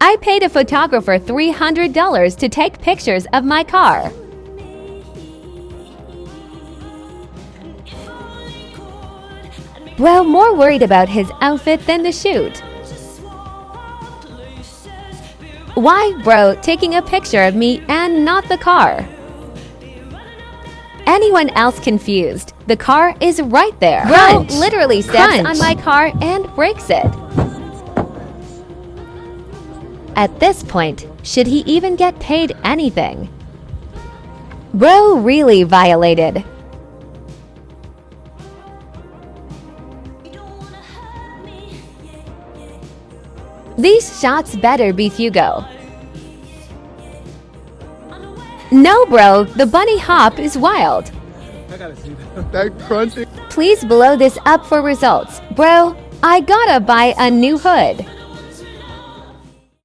I paid a photographer $300 to take pictures of my car. Bro more worried about his outfit than the shoot. Why bro taking a picture of me and not the car? Anyone else confused? The car is right there. Crunch. Bro literally steps Crunch. on my car and breaks it. At this point, should he even get paid anything? Bro really violated. These shots better be Hugo. No bro, the bunny hop is wild. I gotta see that. That crunching. Please blow this up for results. Bro, I gotta buy a new hood.